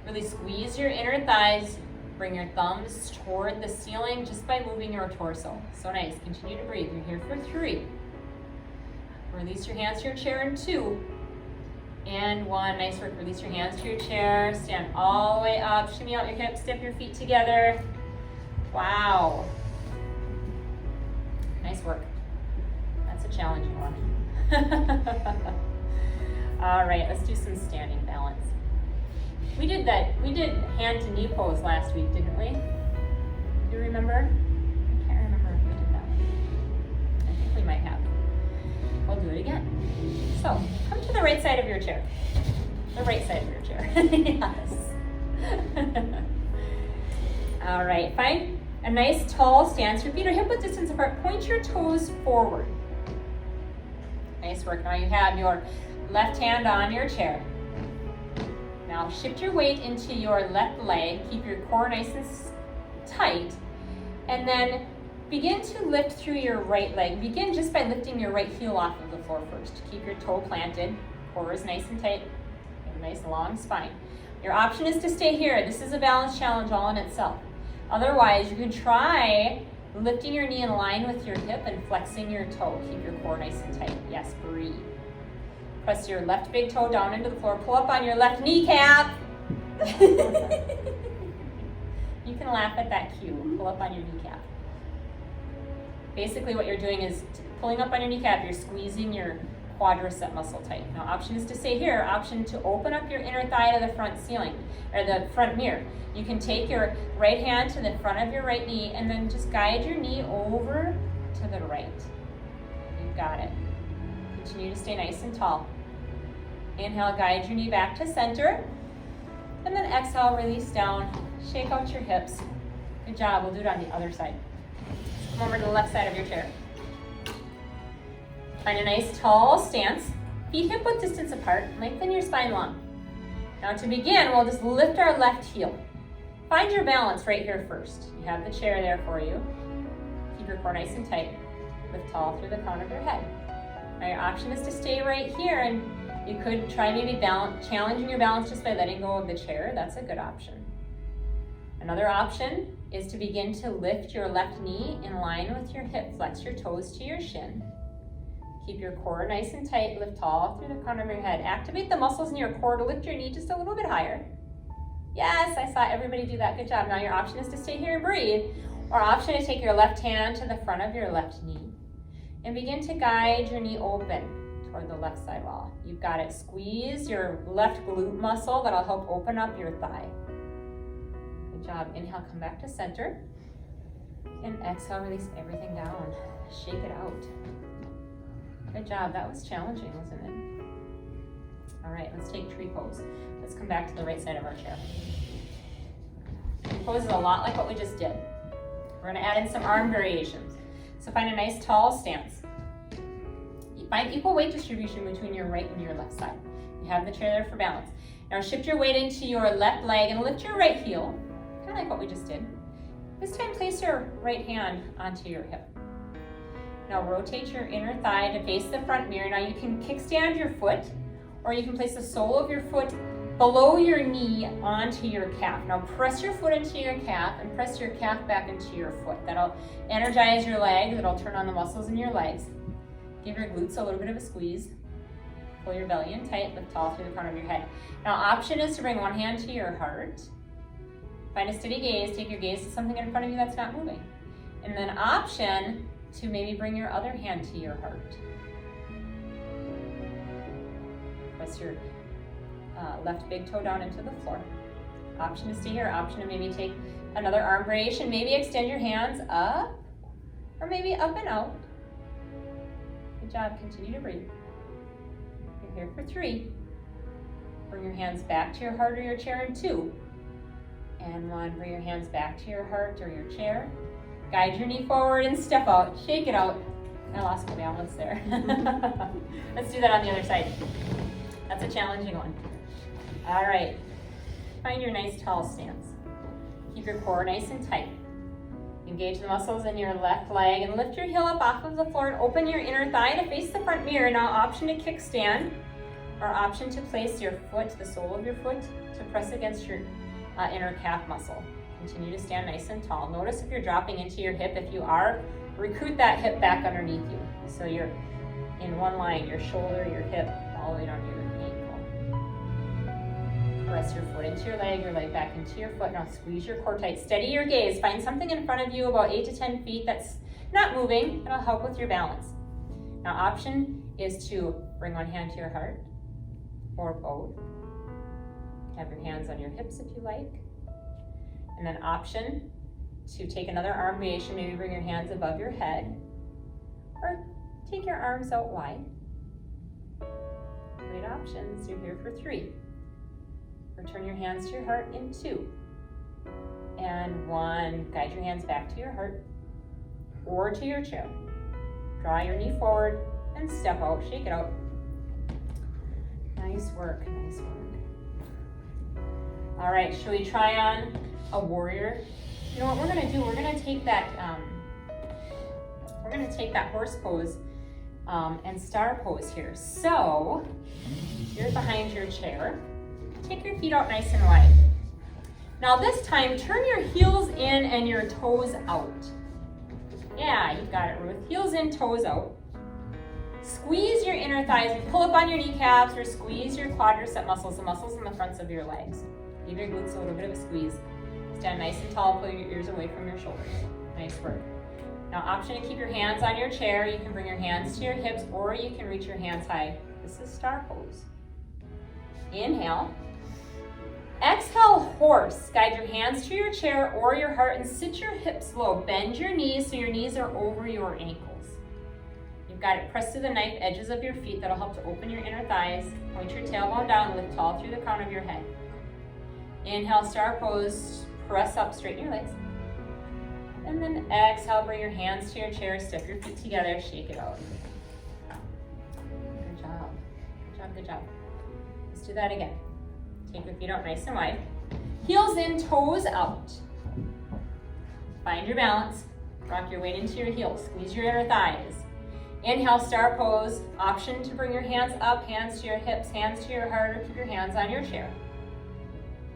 Really squeeze your inner thighs. Bring your thumbs toward the ceiling just by moving your torso. So nice. Continue to breathe. You're here for 3. Release your hands to your chair in 2. And 1, nice work. Release your hands to your chair. Stand all the way up. Shimmy out your hips. Step your feet together. Wow. Nice work. That's a challenging one. All right, let's do some standing balance. We did hand to knee pose last week, didn't we? Do you remember? I can't remember if we did that one. I think we might have. We'll do it again. So, come to the right side of your chair. The right side of your chair. Yes. All right, find a nice tall stance. Your feet are hip width distance apart. Point your toes forward. Nice work. Now you have your left hand on your chair. Now shift your weight into your left leg. Keep your core nice and tight. And then begin to lift through your right leg. Begin just by lifting your right heel off of the floor first. Keep your toe planted. Core is nice and tight. A nice long spine. Your option is to stay here. This is a balance challenge all in itself. Otherwise, you can try lifting your knee in line with your hip and flexing your toe. Keep your core nice and tight. Yes, breathe. Press your left big toe down into the floor. Pull up on your left kneecap. You can laugh at that cue. Pull up on your kneecap. Basically what you're doing is pulling up on your kneecap, you're squeezing your quadricep muscle tight. Now option is to stay here, option to open up your inner thigh to the front ceiling, or the front mirror. You can take your right hand to the front of your right knee and then just guide your knee over to the right. You've got it. Continue to stay nice and tall. Inhale, guide your knee back to center. And then exhale, release down. Shake out your hips. Good job. We'll do it on the other side. Come over to the left side of your chair. Find a nice tall stance. Feet hip width distance apart. Lengthen your spine long. Now to begin, we'll just lift our left heel. Find your balance right here first. You have the chair there for you. Keep your core nice and tight. Lift tall through the crown of your head. Now your option is to stay right here, and you could try maybe challenging your balance just by letting go of the chair. That's a good option. Another option is to begin to lift your left knee in line with your hip. Flex your toes to your shin. Keep your core nice and tight. Lift tall through the crown of your head. Activate the muscles in your core to lift your knee just a little bit higher. Yes, I saw everybody do that. Good job. Now your option is to stay here and breathe, or option is to take your left hand to the front of your left knee and begin to guide your knee open toward the left side wall. You've got it. Squeeze your left glute muscle. That'll help open up your thigh. Good job. Inhale, come back to center. And exhale, release everything down. Shake it out. Good job. That was challenging, wasn't it? All right, let's take tree pose. Let's come back to the right side of our chair. Tree pose is a lot like what we just did. We're gonna add in some arm variations. So find a nice tall stance. You find equal weight distribution between your right and your left side. You have the chair there for balance. Now shift your weight into your left leg and lift your right heel, kind of like what we just did. This time place your right hand onto your hip. Now rotate your inner thigh to face the front mirror. Now you can kickstand your foot, or you can place the sole of your foot below your knee onto your calf. Now press your foot into your calf and press your calf back into your foot. That'll energize your legs. It'll turn on the muscles in your legs. Give your glutes a little bit of a squeeze. Pull your belly in tight, lift tall through the crown of your head. Now option is to bring one hand to your heart. Find a steady gaze. Take your gaze to something in front of you that's not moving. And then option to maybe bring your other hand to your heart. Press your left big toe down into the floor. Option to stay here. Option to maybe take another arm variation. Maybe extend your hands up, or maybe up and out. Good job. Continue to breathe. You're here for 3. Bring your hands back to your heart or your chair in 2. And 1. Bring your hands back to your heart or your chair. Guide your knee forward and step out. Shake it out. I lost my balance there. Let's do that on the other side. That's a challenging one. All right. Find your nice tall stance. Keep your core nice and tight. Engage the muscles in your left leg and lift your heel up off of the floor and open your inner thigh to face the front mirror. Now option to kickstand, or option to place your foot, the sole of your foot, to press against your inner calf muscle. Continue to stand nice and tall. Notice if you're dropping into your hip. If you are, recruit that hip back underneath you. So you're in one line, your shoulder, your hip, all the way down to your ankle. Press your foot into your leg back into your foot. Now squeeze your core tight. Steady your gaze. Find something in front of you about 8 to 10 feet that's not moving. It'll help with your balance. Now option is to bring one hand to your heart, or both. Have your hands on your hips if you like. And then option to take another arm variation, maybe bring your hands above your head, or take your arms out wide. Great options. You're here for 3. Return your hands to your heart in 2. And 1. Guide your hands back to your heart or to your chair. Draw your knee forward and step out, shake it out. Nice work, nice work. All right, shall we try on a warrior? You know what we're gonna do? We're gonna take that horse pose and star pose here. So you're behind your chair. Take your feet out nice and wide. Now this time, turn your heels in and your toes out. Yeah, you got it, Ruth. Heels in, toes out. Squeeze your inner thighs. Pull up on your kneecaps or squeeze your quadricep muscles, the muscles in the fronts of your legs. Give your glutes a little bit of a squeeze. Stand nice and tall, pull your ears away from your shoulders. Nice work. Now, option to keep your hands on your chair. You can bring your hands to your hips or you can reach your hands high. This is star pose. Inhale. Exhale, horse. Guide your hands to your chair or your heart and sit your hips low. Bend your knees so your knees are over your ankles. You've got it. Press to the knife edges of your feet. That'll help to open your inner thighs. Point your tailbone down, lift tall through the crown of your head. Inhale, star pose. Press up, straighten your legs. And then exhale, bring your hands to your chair, step your feet together, shake it out. Good job, good job, good job. Let's do that again. Take your feet out nice and wide. Heels in, toes out. Find your balance. Rock your weight into your heels. Squeeze your inner thighs. Inhale, star pose. Option to bring your hands up, hands to your hips, hands to your heart, or keep your hands on your chair.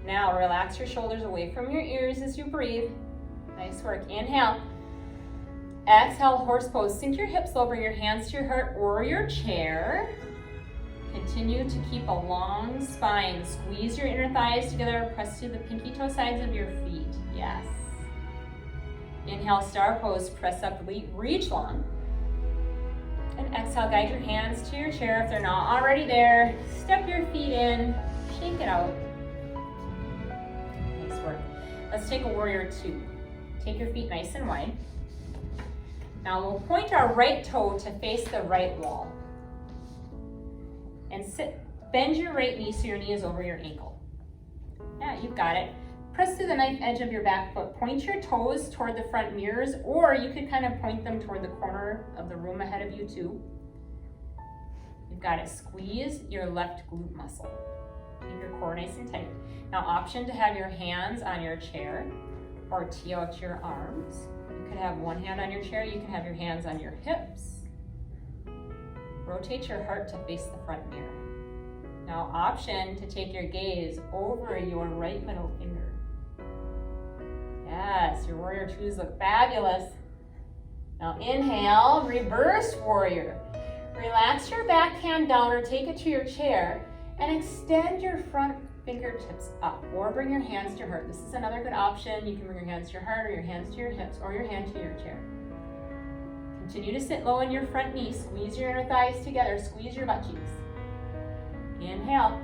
Now relax your shoulders away from your ears as you breathe. Nice work. Inhale. Exhale, horse pose. Sink your hips low, bring your hands to your heart or your chair. Continue to keep a long spine. Squeeze your inner thighs together. Press to the pinky toe sides of your feet. Yes. Inhale, star pose. Press up, reach long. And exhale, guide your hands to your chair if they're not already there. Step your feet in. Shake it out. Nice work. Let's take a warrior two. Take your feet nice and wide. Now we'll point our right toe to face the right wall. And sit, bend your right knee so your knee is over your ankle. Yeah, you've got it. Press to the knife edge of your back foot. Point your toes toward the front mirrors, or you could kind of point them toward the corner of the room ahead of you too. You've got it. Squeeze your left glute muscle. Keep your core nice and tight. Now, option to have your hands on your chair or tee out your arms. You could have one hand on your chair. You can have your hands on your hips. Rotate your heart to face the front mirror. Now, option to take your gaze over your right middle finger. Yes, your warrior twos look fabulous. Now inhale, reverse warrior. Relax your back hand down or take it to your chair and extend your front fingertips up or bring your hands to your heart. This is another good option. You can bring your hands to your heart or your hands to your hips or your hand to your chair. Continue to sit low in your front knee. Squeeze your inner thighs together. Squeeze your butt cheeks. Inhale.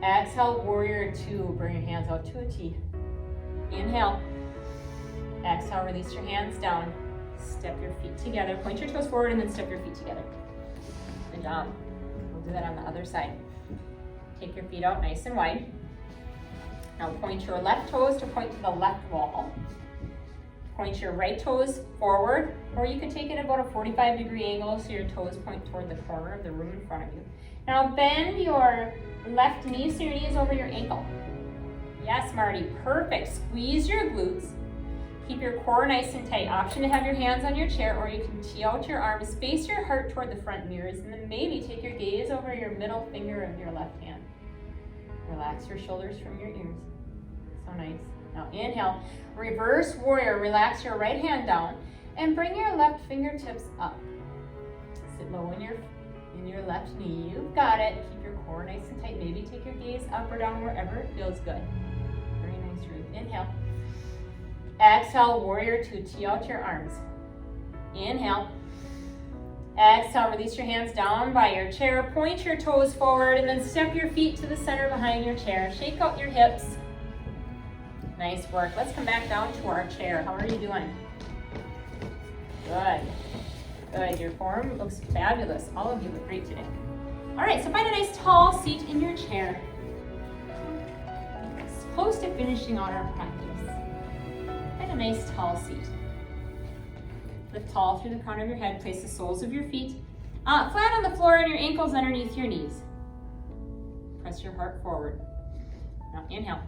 Exhale, warrior two. Bring your hands out to a T. Inhale. Exhale, release your hands down. Step your feet together. Point your toes forward and then step your feet together. Good job. We'll do that on the other side. Take your feet out nice and wide. Now point your left toes to point to the left wall. Point your right toes forward, or you can take it about a 45-degree angle so your toes point toward the corner of the room in front of you. Now bend your left knee so your knee is over your ankle. Yes, Marty, perfect. Squeeze your glutes. Keep your core nice and tight. Option to have your hands on your chair or you can tee out your arms. Face your heart toward the front mirrors and then maybe take your gaze over your middle finger of your left hand. Relax your shoulders from your ears. So nice. Now inhale, reverse warrior. Relax your right hand down and bring your left fingertips up. Sit low in your left knee. You've got it. Keep your core nice and tight. Maybe take your gaze up or down wherever it feels good. Very nice, Ruth. Inhale. Exhale, warrior two. Tee out your arms. Inhale. Exhale, release your hands down by your chair. Point your toes forward and then step your feet to the center behind your chair. Shake out your hips. Nice work. Let's come back down to our chair. How are you doing? Good. Good. Your form looks fabulous. All of you look great today. All right, so find a nice tall seat in your chair. Close to finishing out our practice. Find a nice tall seat. Lift tall through the crown of your head. Place the soles of your feet Flat on the floor and your ankles underneath your knees. Press your heart forward. Now inhale.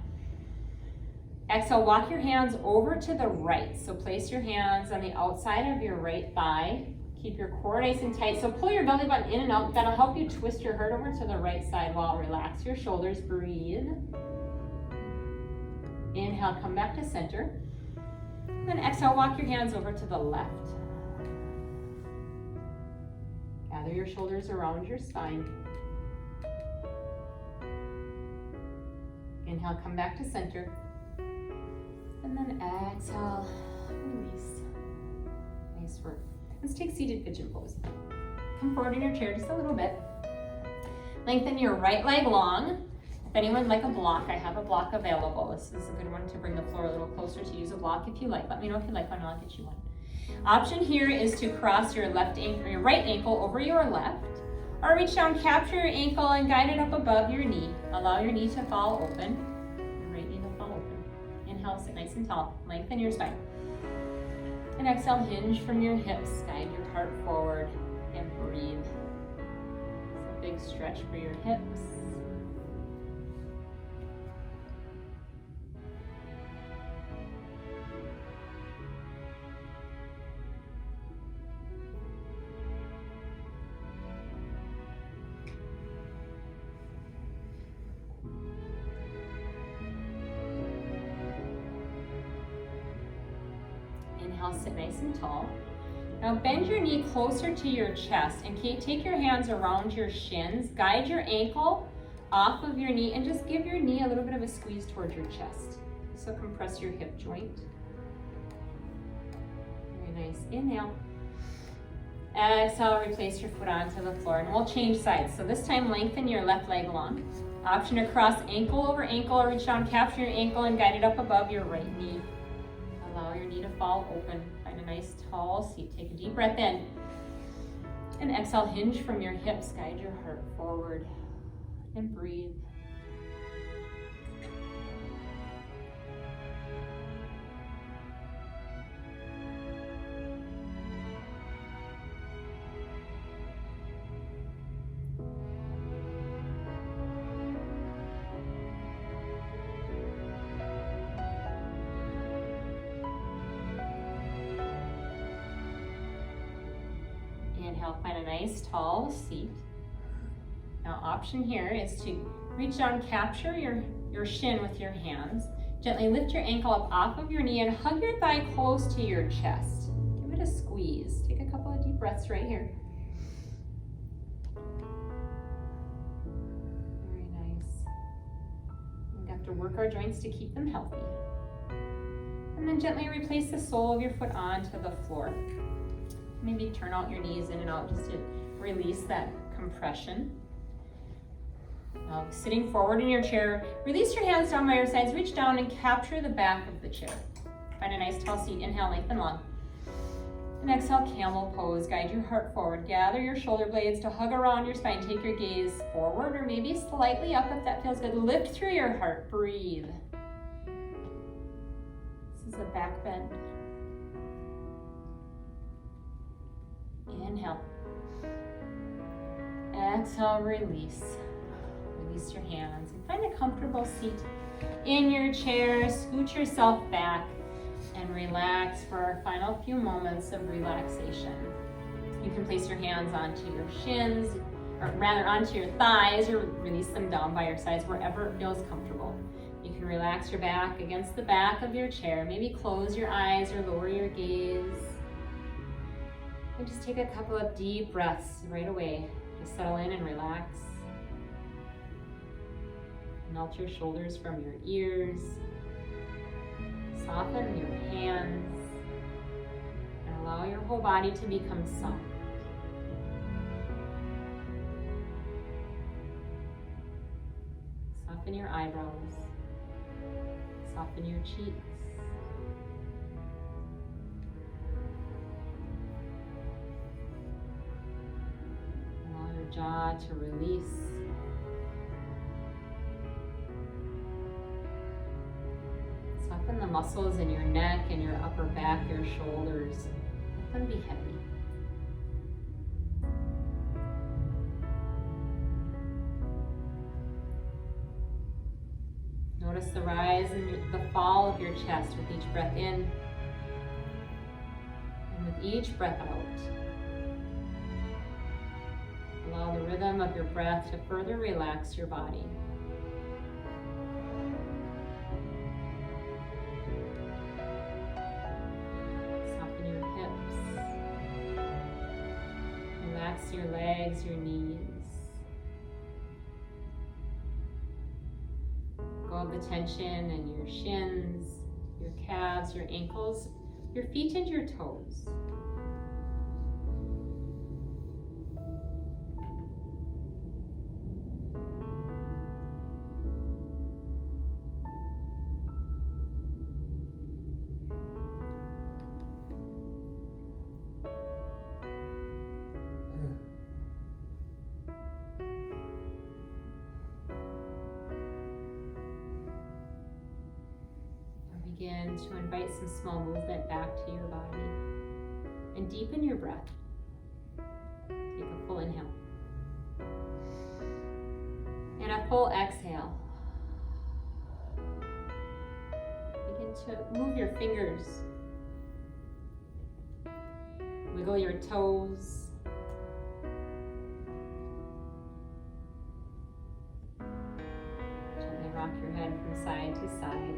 Exhale, walk your hands over to the right. So place your hands on the outside of your right thigh. Keep your core nice and tight. So pull your belly button in and out. That'll help you twist your heart over to the right side while relax your shoulders. Breathe. Inhale, come back to center. Then exhale, walk your hands over to the left. Gather your shoulders around your spine. Inhale, come back to center. And then exhale, release. Nice work. Let's take seated pigeon pose. Come forward in your chair just a little bit. Lengthen your right leg long. If anyone would like a block, I have a block available. This is a good one to bring the floor a little closer, to use a block if you like. Let me know if you like one, I'll get you one. Option here is to cross your left ankle, your right ankle over your left, or reach down, capture your ankle and guide it up above your knee. Allow your knee to fall open. Your right knee will fall open. Inhale, sit nice and tall. Lengthen your spine. And exhale, hinge from your hips. Guide your heart forward and breathe. It's a big stretch for your hips. Inhale, sit nice and tall. Now bend your knee closer to your chest and take your hands around your shins. Guide your ankle off of your knee and just give your knee a little bit of a squeeze towards your chest. So compress your hip joint. Very nice. Inhale. Exhale, replace your foot onto the floor and we'll change sides. So this time lengthen your left leg long. Option to cross ankle over ankle or reach down, capture your ankle and guide it up above your right knee. Allow your knee to fall open. Find a nice tall seat. Take a deep breath in. And exhale, hinge from your hips. Guide your heart forward. And breathe. Inhale, find a nice tall seat. Now option here is to reach down, capture your shin with your hands. Gently lift your ankle up off of your knee and hug your thigh close to your chest. Give it a squeeze. Take a couple of deep breaths right here. Very nice. We have to work our joints to keep them healthy. And then gently replace the sole of your foot onto the floor. Maybe turn out your knees in and out just to release that compression. Now, sitting forward in your chair, release your hands down by your sides, reach down and capture the back of the chair. Find a nice tall seat, inhale, lengthen long. And exhale, camel pose. Guide your heart forward. Gather your shoulder blades to hug around your spine. Take your gaze forward or maybe slightly up if that feels good. Lift through your heart, breathe. This is a back bend. Inhale. Exhale, release. Release your hands and find a comfortable seat in your chair. Scoot yourself back and relax for our final few moments of relaxation. You can place your hands onto your shins, or rather onto your thighs, or release them down by your sides, wherever it feels comfortable. You can relax your back against the back of your chair. Maybe close your eyes or lower your gaze. And just take a couple of deep breaths right away. Just settle in and relax. Melt your shoulders from your ears. Soften your hands. And allow your whole body to become soft. Soften your eyebrows. Soften your cheeks. Jaw to release. Soften the muscles in your neck and your upper back, your shoulders. Let them be heavy. Notice the rise and the fall of your chest with each breath in and with each breath out. Allow the rhythm of your breath to further relax your body. Soften your hips. Relax your legs, your knees. Go of the tension in your shins, your calves, your ankles, your feet and your toes. Begin to invite some small movement back to your body and deepen your breath. Take a full inhale and a full exhale. Begin to move your fingers, wiggle your toes. Gently rock your head from side to side.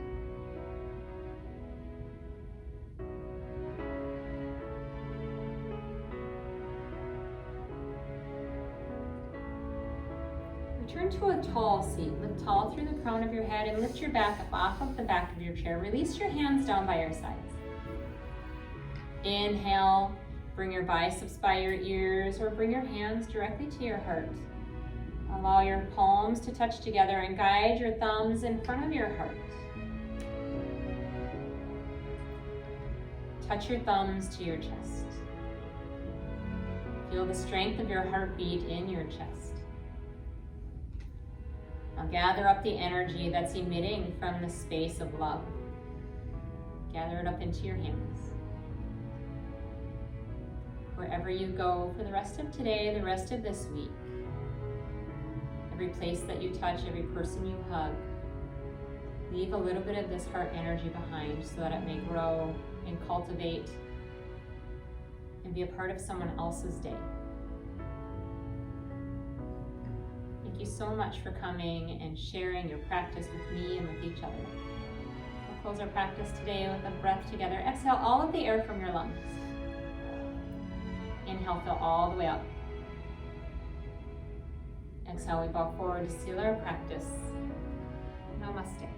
Return to a tall seat. Lift tall through the crown of your head and lift your back up off of the back of your chair. Release your hands down by your sides. Inhale, bring your biceps by your ears or bring your hands directly to your heart. Allow your palms to touch together and guide your thumbs in front of your heart. Touch your thumbs to your chest. Feel the strength of your heartbeat in your chest. Now gather up the energy that's emitting from the space of love. Gather it up into your hands. Wherever you go for the rest of today, the rest of this week, every place that you touch, every person you hug, leave a little bit of this heart energy behind so that it may grow and cultivate and be a part of someone else's day. Thank you so much for coming and sharing your practice with me and with each other. We'll close our practice today with a breath together. Exhale all of the air from your lungs. Inhale, fill all the way up. Exhale, we bow forward to seal our practice. Namaste.